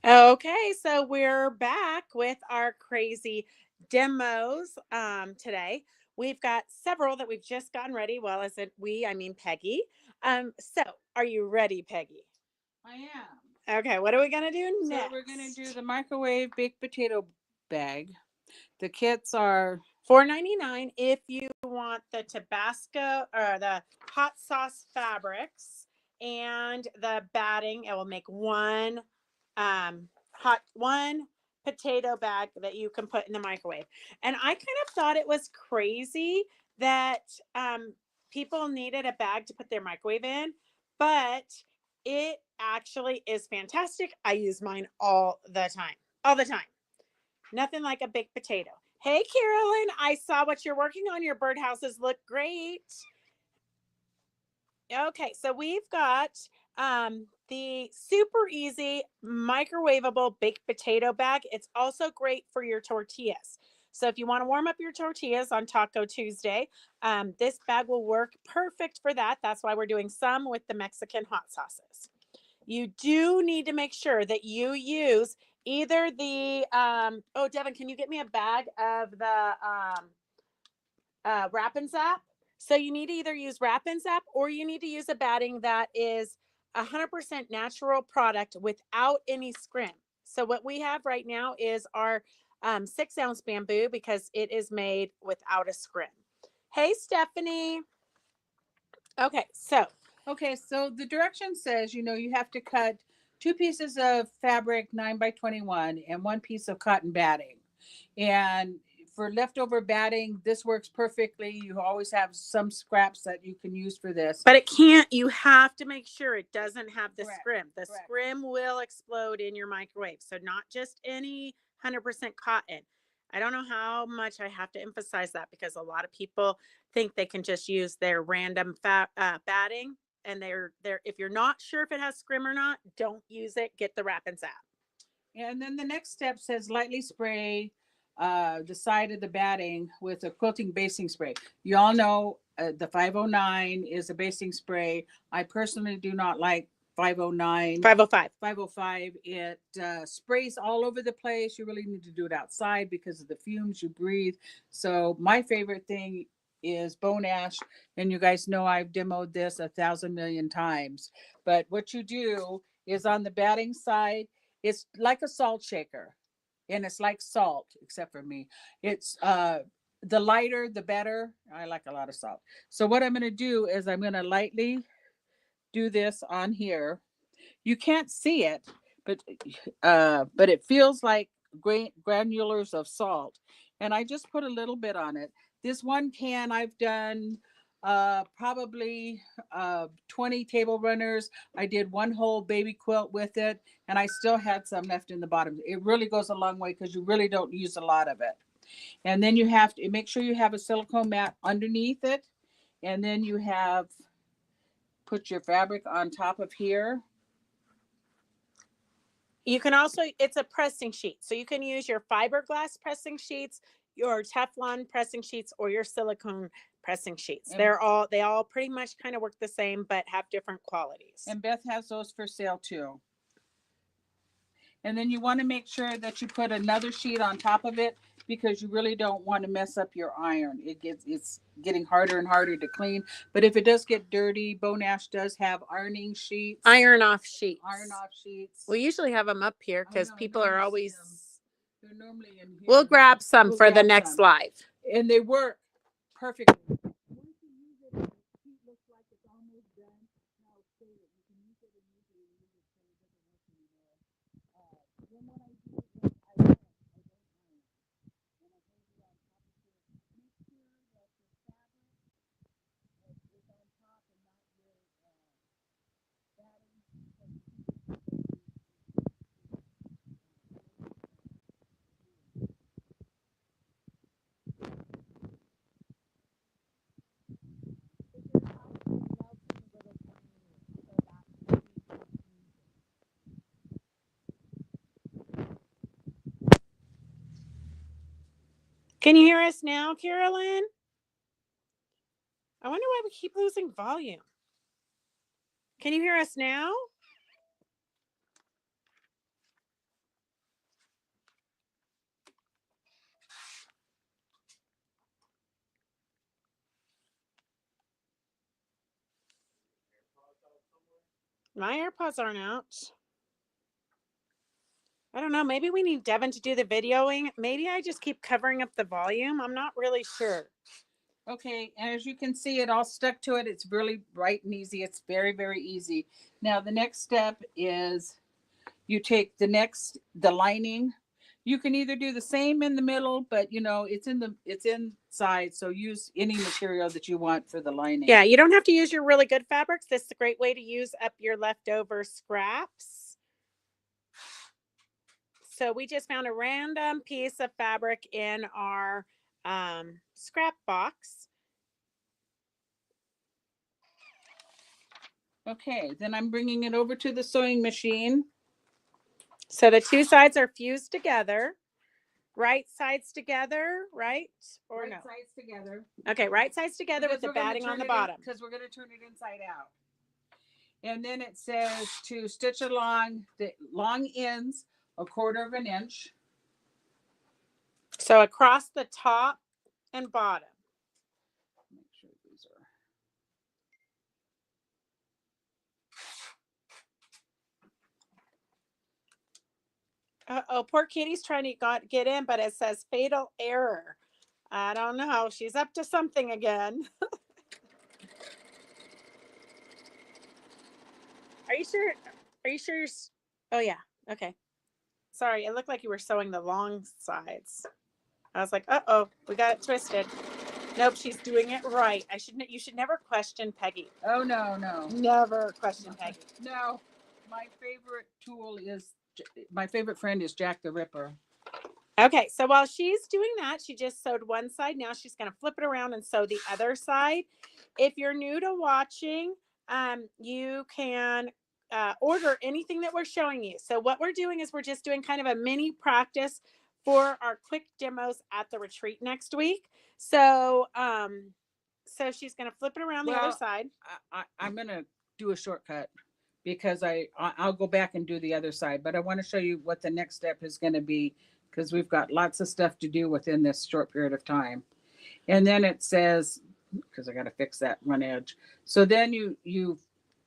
Okay, so we're back with our crazy demos today. We've got several that we've just gotten ready. Well, as it we, I mean Peggy. So are you ready, Peggy? I am. Okay, what are we gonna do So we're gonna do next? the microwave baked potato bag. The kits are $4.99 if you want the Tabasco or the hot sauce fabrics and the batting. It will make one potato bag that you can put in the microwave. And I kind of thought it was crazy that people needed a bag to put their microwave in, but it actually is fantastic. I use mine all the time. All the time. Nothing like a baked potato. Hey, Carolyn, I saw what you're working on. Your birdhouses look great. Okay, so we've got the super easy microwavable baked potato bag. It's also great for your tortillas. So if you want to warm up your tortillas on Taco Tuesday, this bag will work perfect for that. That's why we're doing some with the Mexican hot sauces. You do need to make sure that you use either the oh, Devin, can you get me a bag of the wrap and zap? So you need to either use wrap and zap or you need to use a batting that is 100% natural product without any scrim. So what we have right now is our 6 ounce bamboo because it is made without a scrim. Hey, Stephanie. Okay, so okay. So the direction says, you have to cut 2 pieces of fabric 9 by 21 and 1 piece of cotton batting. And for leftover batting, this works perfectly. You always have some scraps that you can use for this. but it can't, you have to make sure it doesn't have the Correct. scrim. The Correct. scrim will explode in your microwave. So, not just any 100% cotton. I don't know how much I have to emphasize that because a lot of people think they can just use their random batting. And they're if you're not sure if it has scrim or not, don't use it. Get the wrap and zap. And then the next step says lightly spray the side of the batting with a quilting basting spray. You all know the 509 is a basting spray. I personally do not like 509. 505. 505. It sprays all over the place. You really need to do it outside because of the fumes you breathe. So my favorite thing is bone ash, and you guys know I've demoed this 1,000,000,000 times. But what you do is on the batting side, it's like a salt shaker, and it's like salt, except for me. It's the lighter, the better. I like a lot of salt. So what I'm going to do is I'm going to lightly do this on here. You can't see it, but it feels like granulars of salt, and I just put a little bit on it. This one can I've done probably 20 table runners. I did one whole baby quilt with it, and I still had some left in the bottom. It really goes a long way because you really don't use a lot of it. And then you have to make sure you have a silicone mat underneath it, and then you have put your fabric on top of here. You can also, it's a pressing sheet. So you can use your fiberglass pressing sheets, your Teflon pressing sheets, or your silicone pressing sheets. And, They all pretty much kind of work the same, but have different qualities. and Beth has those for sale too. And then you want to make sure that you put another sheet on top of it because you really don't want to mess up your iron. It's getting harder and harder to clean. But if it does get dirty, Bone Ash does have ironing sheets. Iron off sheets. Iron off sheets. We usually have them up here because people are always. They're normally in here. We'll grab some for the next live. And they work perfectly. Can you hear us now, Carolyn? I wonder why we keep losing volume. Can you hear us now? My AirPods aren't out. I don't know. Maybe we need Devin to do the videoing. Maybe I just keep covering up the volume. I'm not really sure. Okay, and as you can see, it all stuck to it. It's really bright and easy. It's very, very easy. Now, the next step is you take the lining. You can either do the same in the middle, but you know, it's inside. So use any material that you want for the lining. Yeah, you don't have to use your really good fabrics. This is a great way to use up your leftover scraps. So we just found a random piece of fabric in our scrap box. Okay, then I'm bringing it over to the sewing machine. So the two sides are fused together. Right sides together, right? Or Right no? sides together. Okay, right sides together with Because the batting on the bottom. Because we're going to turn it inside out. And then it says to stitch along the long ends 1/4 of an inch. So across the top and bottom. Make sure these are. Oh, poor Katie's trying to get in, but it says fatal error. I don't know. She's up to something again. Are you sure? Are you sure? Oh yeah. Okay. Sorry, it looked like you were sewing the long sides. I was like, uh-oh, we got it twisted. Nope, she's doing it right. You should never question Peggy. Oh, no, no. Never question Peggy. No, my favorite friend is Jack the Ripper. Okay, so while she's doing that, she just sewed one side. Now she's going to flip it around and sew the other side. If you're new to watching, you can order anything that we're showing you. So what we're doing is we're just doing kind of a mini practice for our quick demos at the retreat next week. So so she's going to flip it around the other side. I'm going to do a shortcut because I'll go back and do the other side, but I want to show you what the next step is going to be, because we've got lots of stuff to do within this short period of time. And then it says, because I got to fix that one edge. So then you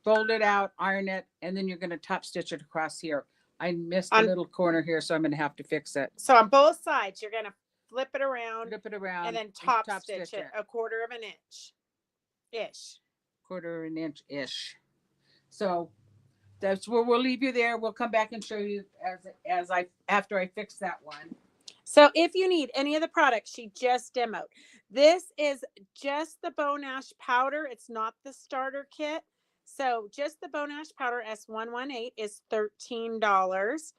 fold it out, iron it, and then you're going to top stitch it across here. I missed a little corner here, so I'm going to have to fix it. So on both sides, you're going to flip it around, and then top stitch it 1/4 of an inch ish. 1/4 of an inch ish. So that's where we'll leave you there. We'll come back and show you after I fix that one. So if you need any of the products she just demoed, this is just the Beau Nash powder. It's not the starter kit. So just the Beau Nash powder S118 is $13.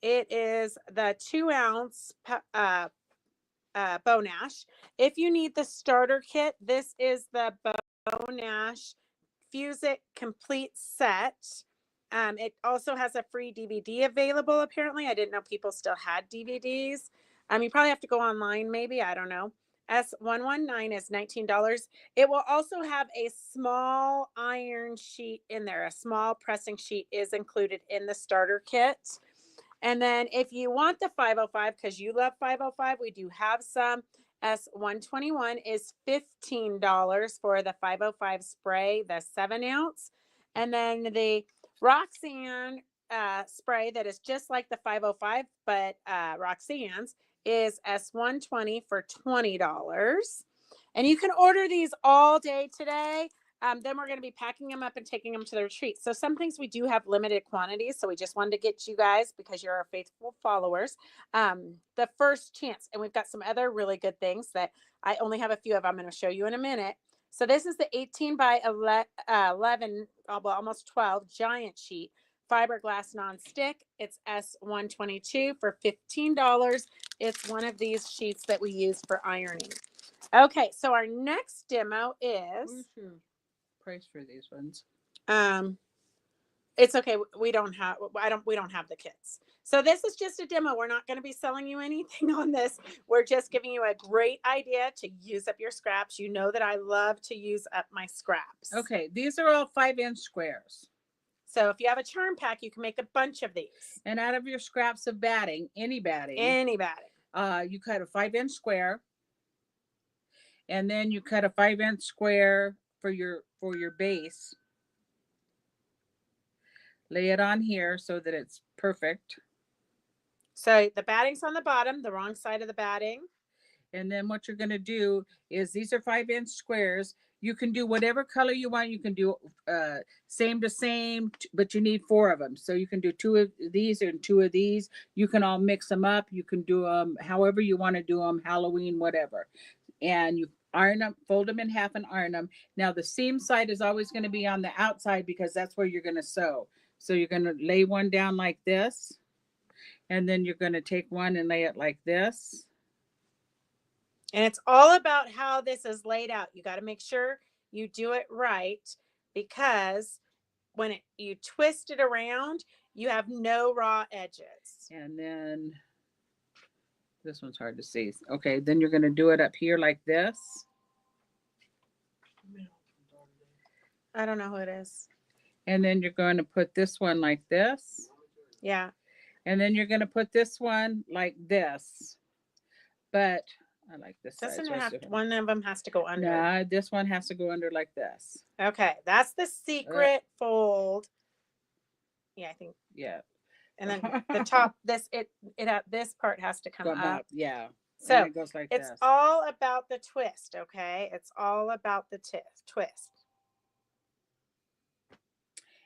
It is the 2-ounce Beau Nash. If you need the starter kit, this is the Beau Nash Fuse It Complete Set. It also has a free DVD available, apparently. I didn't know people still had DVDs. You probably have to go online, maybe. I don't know. S119 is $19. It will also have a small iron sheet in there. A small pressing sheet is included in the starter kit. And then if you want the 505, because you love 505, we do have some. S121 is $15 for the 505 spray, the 7-ounce. And then the Roxanne spray that is just like the 505, but Roxanne's is S120 for $20. And you can order these all day today. Then we're going to be packing them up and taking them to the retreat. So some things we do have limited quantities. So we just wanted to get you guys, because you're our faithful followers, the first chance. And we've got some other really good things that I only have a few of. I'm going to show you in a minute. So this is the 18 by 11, well, almost 12 giant sheet fiberglass nonstick. It's S122 for $15. It's one of these sheets that we use for ironing. Okay, so our next demo is price for these ones. It's okay. We don't have the kits. So this is just a demo. We're not going to be selling you anything on this. We're just giving you a great idea to use up your scraps. You know that I love to use up my scraps. Okay, these are all 5-inch squares. So if you have a charm pack, you can make a bunch of these. And out of your scraps of batting, any batting, you cut a 5-inch square, and then you cut a 5-inch square for your base. lay it on here so that it's perfect. So the batting's on the bottom, the wrong side of the batting. And then what you're going to do is these are 5-inch squares. You can do whatever color you want. You can do same to same, but you need 4 of them. So you can do 2 of these and 2 of these. You can all mix them up. You can do them however you want to do them, Halloween, whatever. And you iron them, fold them in half and iron them. Now the seam side is always going to be on the outside because that's where you're going to sew. So you're going to lay one down like this. And then you're going to take one and lay it like this. And it's all about how this is laid out. You got to make sure you do it right, because when you twist it around, you have no raw edges. And then this one's hard to see. Okay, then you're going to do it up here like this. I don't know who it is. And then you're going to put this one like this. Yeah. And then you're going to put this one like this. But I like this side. Doesn't it have to, one of them has to go under? Nah, this one has to go under like this. Okay, that's the secret fold. Yeah, I think. Yeah. And then the top, this part has to come up. Yeah. So and it goes like it's this. all about the twist. Okay, it's all about the twist.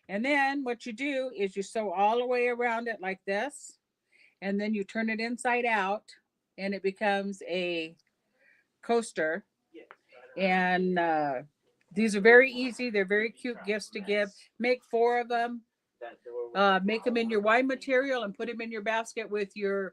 And then what you do is you sew all the way around it like this, and then you turn it inside out, and it becomes a coaster. And these are very easy. They're very cute gifts to give. Make 4 of them. Make them in your wine material and put them in your basket with your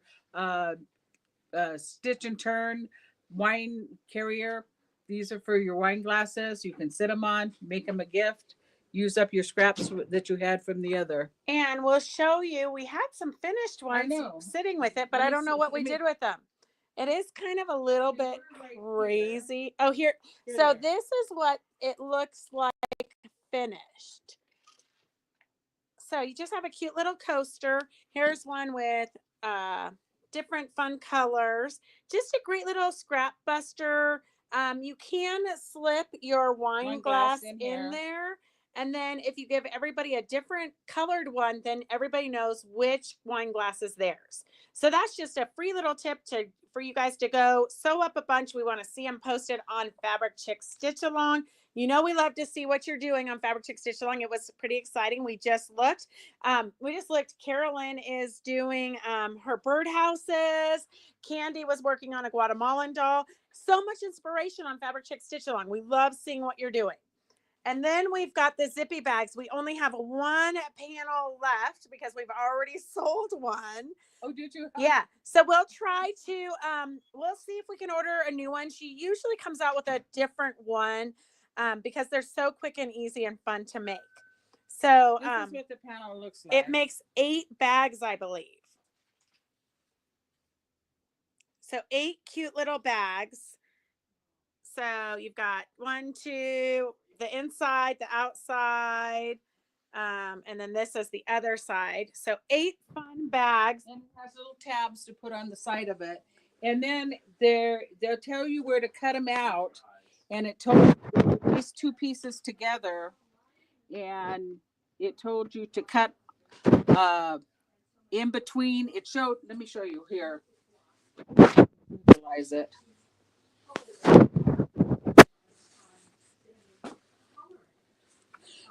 stitch and turn wine carrier. These are for your wine glasses. You can sit them on, make them a gift. Use up your scraps that you had from the other. And we'll show you, we had some finished ones sitting with it, but I don't know what we did with them. It is kind of a little bit crazy. Oh, here. So this is what it looks like finished. So you just have a cute little coaster. Here's one with different fun colors. Just a great little scrap buster. You can slip your wine glass in there. And then if you give everybody a different colored one, then everybody knows which wine glass is theirs. So that's just a free little tip for you guys to go sew up a bunch. We want to see them posted on Fabric Chick Stitch Along. You know, we love to see what you're doing on Fabric Chick Stitch Along. It was pretty exciting. We just looked. Carolyn is doing her birdhouses. Candy was working on a Guatemalan doll. So much inspiration on Fabric Chick Stitch Along. We love seeing what you're doing. And then we've got the zippy bags. We only have 1 panel left because we've already sold one. Oh, did you? Yeah. So we'll try to, we'll see if we can order a new one. She usually comes out with a different one because they're so quick and easy and fun to make. So this is what the panel looks like. It makes 8 bags, I believe. So 8 cute little bags. So you've got 1, 2, the inside, the outside, and then this is the other side. So 8 fun bags. And it has little tabs to put on the side of it. And then they'll tell you where to cut them out. And it told these 2 pieces together. And it told you to cut in between. It showed, let me show you here. Visualize it.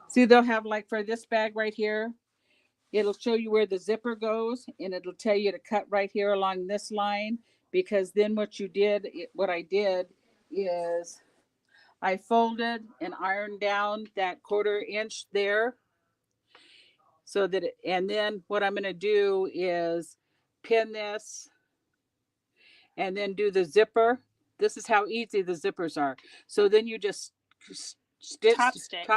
See, they'll have, like, for this bag right here, it'll show you where the zipper goes, and it'll tell you to cut right here along this line, because then what I did is I folded and ironed down that 1/4 inch there, so that and then what I'm going to do is pin this and then do the zipper. This is how easy the zippers are. So then you just top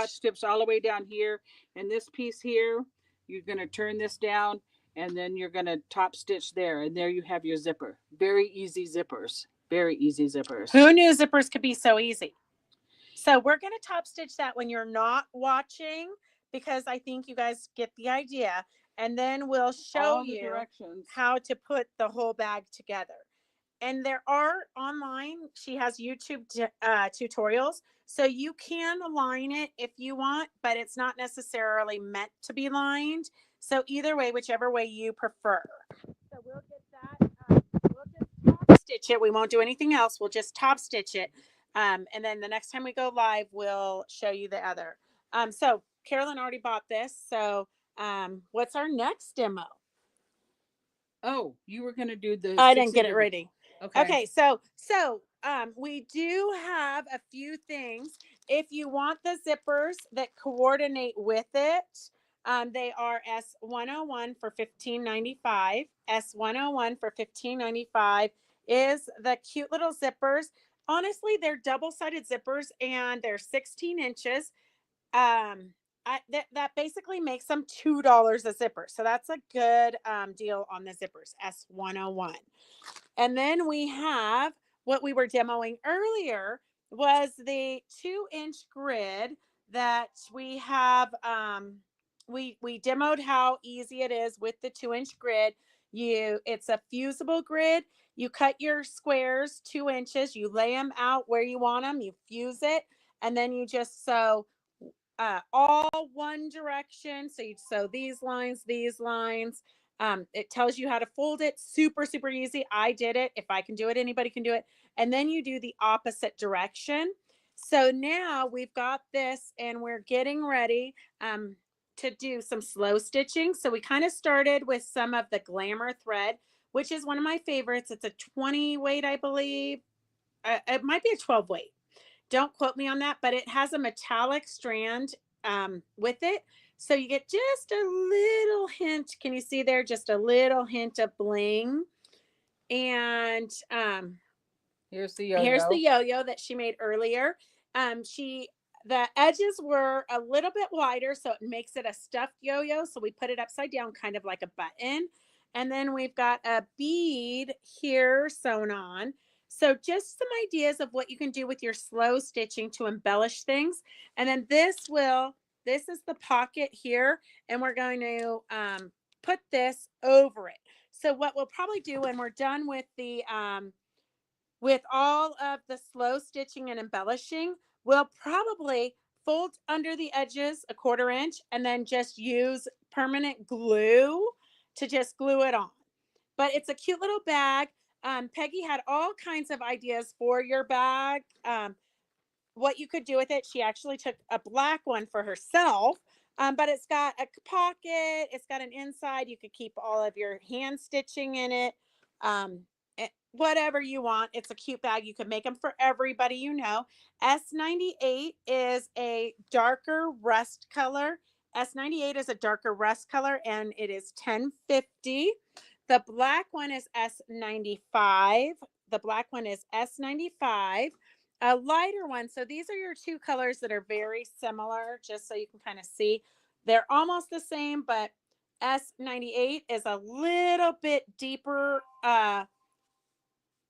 stitch all the way down here, and this piece here, you're going to turn this down, and then you're going to top stitch there, and there you have your zipper. Very easy zippers. Very easy zippers. Who knew zippers could be so easy? So we're going to top stitch that when you're not watching, because I think you guys get the idea, and then we'll show you how to put the whole bag together. and there are online, she has YouTube tutorials. So you can line it if you want, but it's not necessarily meant to be lined. So either way, whichever way you prefer. So we'll get that. We'll just top stitch it. We won't do anything else. We'll just top stitch it. And then the next time we go live, we'll show you the other. So Carolyn already bought this. So what's our next demo? Oh, you were going to do the I 6 didn't get it inch. ready. Okay. Okay, so we do have a few things. If you want the zippers that coordinate with it, they are S101 for $15.95. S101 for $15.95 is the cute little zippers. Honestly, they're double-sided zippers and they're 16 inches. That basically makes them $2 a zipper. So that's a good deal on the zippers, S101. And then we have what we were demoing earlier was the 2-inch grid that we have. We demoed how easy it is with the 2-inch grid. It's a fusible grid. You cut your squares 2 inches, you lay them out where you want them, you fuse it, and then you just sew all one direction. So you sew these lines, these lines. It tells you how to fold it. Super, super easy. I did it. If I can do it, anybody can do it. And then you do the opposite direction. So now we've got this and we're getting ready to do some slow stitching. So we kind of started with some of the Glamour thread, which is one of my favorites. It's a 20 weight, I believe. It might be a 12 weight. Don't quote me on that, but it has a metallic strand with it. So you get just a little hint. Can you see there? Just a little hint of bling. And Here's the yo-yo. here's the yo-yo that she made earlier. The edges were a little bit wider, so it makes it a stuffed yo-yo. So we put it upside down, kind of like a button. And then we've got a bead here sewn on. So just some ideas of what you can do with your slow stitching to embellish things. And then this is the pocket here, and we're going to put this over it. So what we'll probably do when we're done with all of the slow stitching and embellishing, we'll probably fold under the edges a 1/4 inch and then just use permanent glue to just glue it on. But it's a cute little bag. Peggy had all kinds of ideas for your bag. What you could do with it. She actually took a black one for herself, but it's got a pocket. It's got an inside. You could keep all of your hand stitching in it. Whatever you want. It's a cute bag. You can make them for everybody you know. S98 is a darker rust color. S98 is a darker rust color, and it is $10.50. The black one is S95. The black one is S95. A lighter one. So these are your two colors that are very similar, just so you can kind of see. They're almost the same, but S98 is a little bit deeper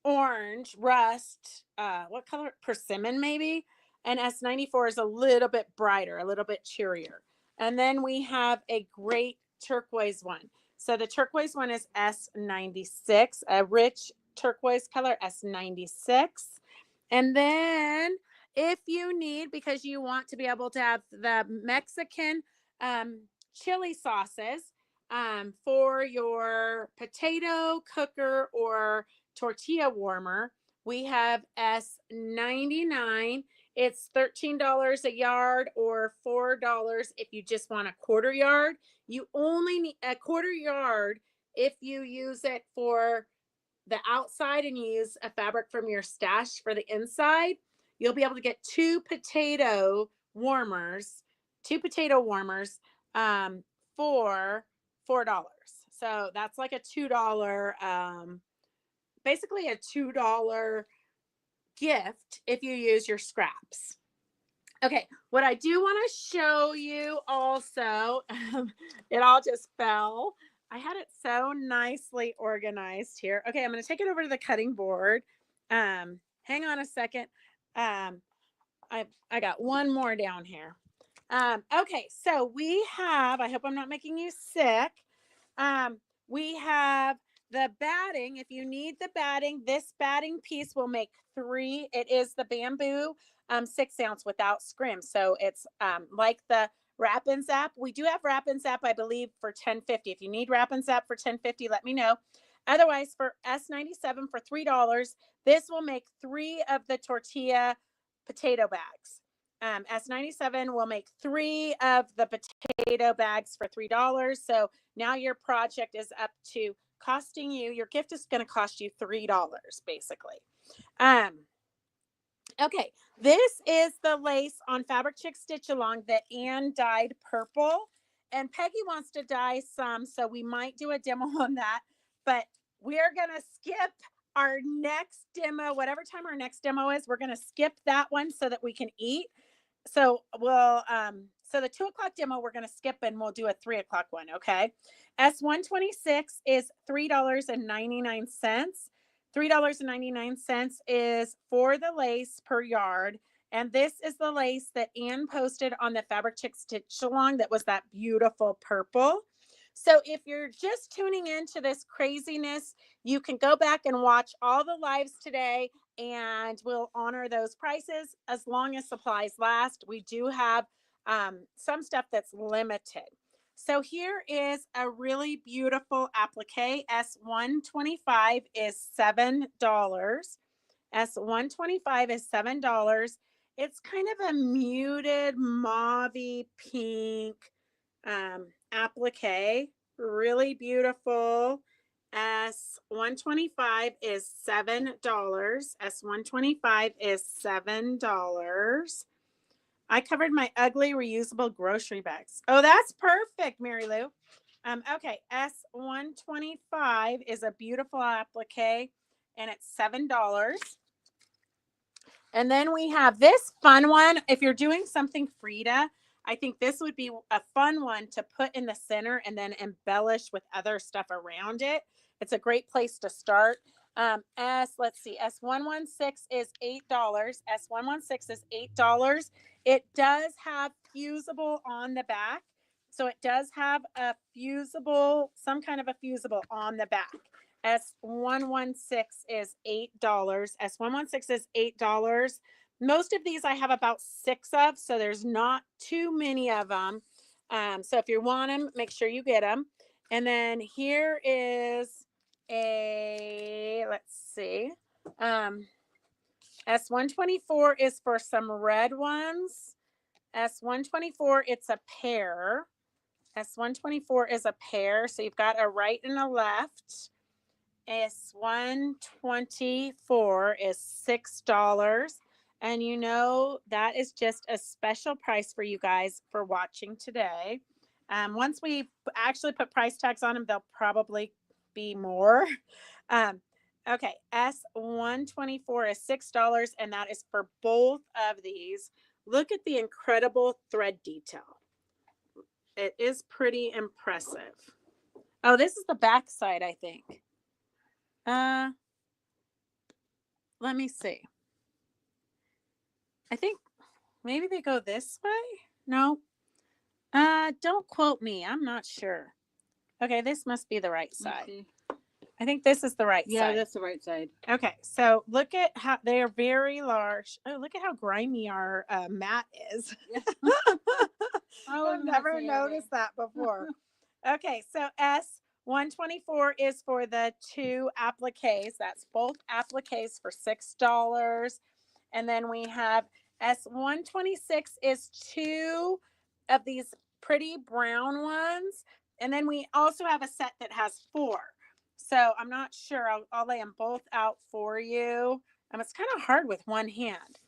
orange, rust, what color? Persimmon, maybe. And S94 is a little bit brighter, a little bit cheerier. And then we have a great turquoise one. So the turquoise one is S96, a rich turquoise color, S96. And then if you need, because you want to be able to have the Mexican chili sauces for your potato cooker or tortilla warmer, we have S99. It's $13 a yard or $4 if you just want a 1/4 yard. You only need a 1/4 yard if you use it for the outside and you use a fabric from your stash for the inside. You'll be able to get two potato warmers for $4. So that's like a $2 basically a $2 gift if you use your scraps. Okay, what I do want to show you also, it all just fell. I had it so nicely organized here. Okay, I'm going to take it over to the cutting board. Hang on a second. I got one more down here. Okay, so we have, I hope I'm not making you sick. We have the batting, if you need the batting, this batting piece will make 3. It is the bamboo 6-ounce without scrim. So it's like the Wrap and Zap. We do have Wrap and Zap, I believe, for $10.50. If you need Wrap and Zap for $10.50, let me know. Otherwise, for S97 for $3, this will make 3 of the tortilla potato bags. S97 will make 3 of the potato bags for $3. So now your project is up to costing you, your gift is going to cost you $3 basically. Okay, this is the lace on Fabric Chick Stitch Along that Anne dyed purple, and Peggy wants to dye some, so we might do a demo on that, but we're going to skip our next demo, whatever time our next demo is. We're going to skip that one so that we can eat. So we'll so the 2:00 demo we're going to skip, and we'll do a 3:00 one. Okay. S126 is $3.99. $3.99 is for the lace per yard. And this is the lace that Anne posted on the Fabric Chick Stitch Along that was that beautiful purple. So if you're just tuning into this craziness, you can go back and watch all the lives today, and we'll honor those prices as long as supplies last. We do have some stuff that's limited. So here is a really beautiful applique. S125 is $7. S125 is $7. It's kind of a muted mauve pink applique. Really beautiful. S125 is $7. S125 is $7. I covered my ugly reusable grocery bags. Oh, that's perfect, Mary Lou. Okay, S125 is a beautiful applique, and it's $7. And then we have this fun one. If you're doing something Frida, I think this would be a fun one to put in the center and then embellish with other stuff around it. It's a great place to start. Let's see, S116 is $8. S116 is $8. It does have fusible on the back. So it does have a fusible, some kind of a fusible on the back. S116 is $8. S116 is $8. Most of these I have about 6 of, so there's not too many of them. So if you want them, make sure you get them. And then here is let's see. S124 is for some red ones. S124, it's a pair. S124 is a pair. So you've got a right and a left. S124 is $6. And you know, that is just a special price for you guys for watching today. Once we actually put price tags on them, they'll probably be more. Okay, S124 is $6, and that is for both of these. Look at the incredible thread detail. It is pretty impressive. Oh, this is the back side, I think. Let me see. I think maybe they go this way. No. Don't quote me. I'm not sure. Okay, this must be the right side. I think this is the right side. Yeah, that's the right side. Okay, so look at how they are very large. Oh, look at how grimy our mat is. Yeah. I've never noticed that before. Okay, so S124 is for the 2 appliques. That's both appliques for $6. And then we have S126 is 2 of these pretty brown ones. And then we also have a set that has 4. So I'm not sure. I'll lay them both out for you. It's kind of hard with one hand.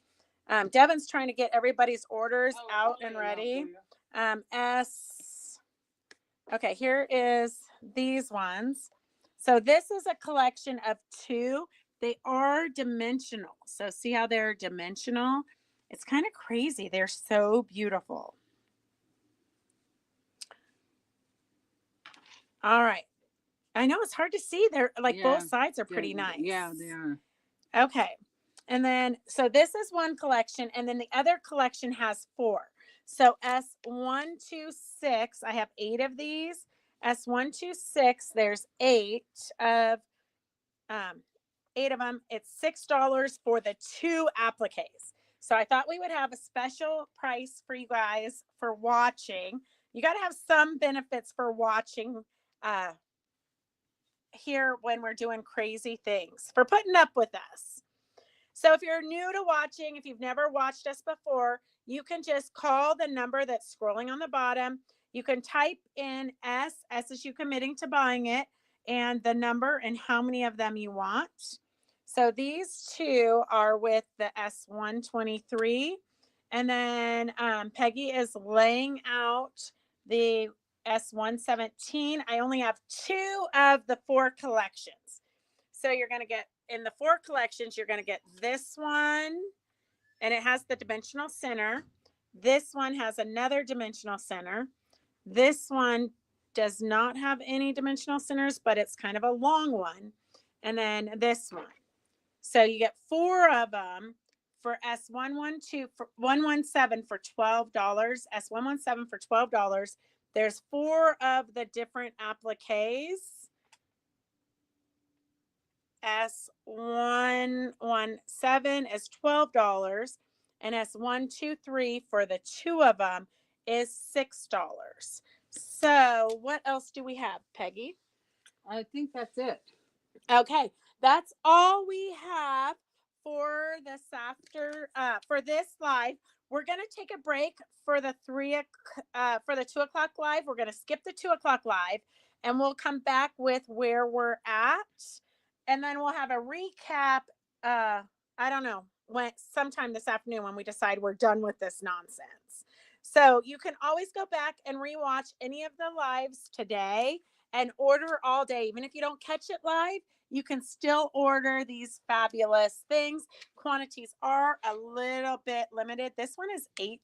Devin's trying to get everybody's orders out and ready. Okay, here is these ones. So this is a collection of 2. They are dimensional. So see how they're dimensional? It's kind of crazy. They're so beautiful. All right. I know it's hard to see. They're like both sides are pretty nice. Yeah, they are. Okay. And then, so this is one collection, and then the other collection has 4. So S126, I have 8 of these, S126, there's um, 8 of them. It's $6 for the 2 appliques. So I thought we would have a special price for you guys for watching. You got to have some benefits for watching uh, here when we're doing crazy things, for putting up with us. So if you're new to watching, if you've never watched us before, you can just call the number that's scrolling on the bottom. You can type in S is you committing to buying it, and the number and how many of them you want. So these two are with the S123. And then Peggy is laying out the S117. I only have 2 of the 4 collections. So you're going to get, in the 4 collections, you're going to get this one, and it has the dimensional center. This one has another dimensional center. This one does not have any dimensional centers, but it's kind of a long one. And then this one. So you get 4 of them for S112 for 117 for $12. S117 for $12. There's 4 of the different appliques. S117 is $12, and S123 for the 2 of them is $6. So what else do we have, Peggy? I think that's it. Okay, that's all we have for this for this live. We're gonna take a break for the 2 o'clock live. We're gonna skip the 2 o'clock live, and we'll come back with where we're at, and then we'll have a recap. I don't know, when sometime this afternoon when we decide we're done with this nonsense. So you can always go back and rewatch any of the lives today and order all day. Even if you don't catch it live, you can still order these fabulous things. Quantities are a little bit limited. This one is $8,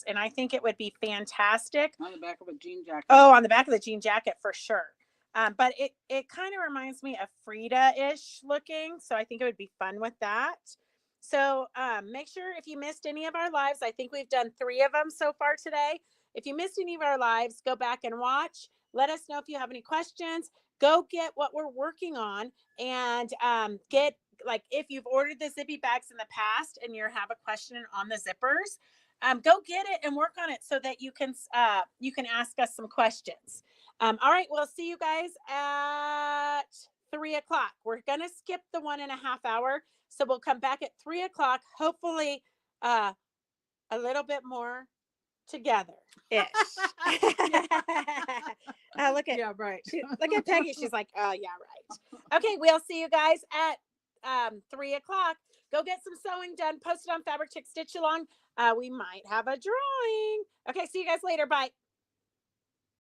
and I think it would be fantastic. On the back of a jean jacket. Oh, on the back of the jean jacket for sure. But it kind of reminds me of Frida-ish looking, so I think it would be fun with that. So make sure if you missed any of our lives, I think we've done 3 of them so far today. If you missed any of our lives, go back and watch. Let us know if you have any questions. Go get what we're working on, and get, like, if you've ordered the zippy bags in the past and you have a question on the zippers, go get it and work on it so that you can ask us some questions. All right, we'll see you guys at 3 o'clock. We're gonna skip the 1.5 hour, so we'll come back at 3 o'clock. Hopefully, a little bit more together ish. Look at, Yeah, right. look at Peggy. She's like, oh yeah, right. Okay, we'll see you guys at 3 o'clock. Go get some sewing done. Post it on Fabric Chick Stitch Along. We might have a drawing. Okay, see you guys later. Bye.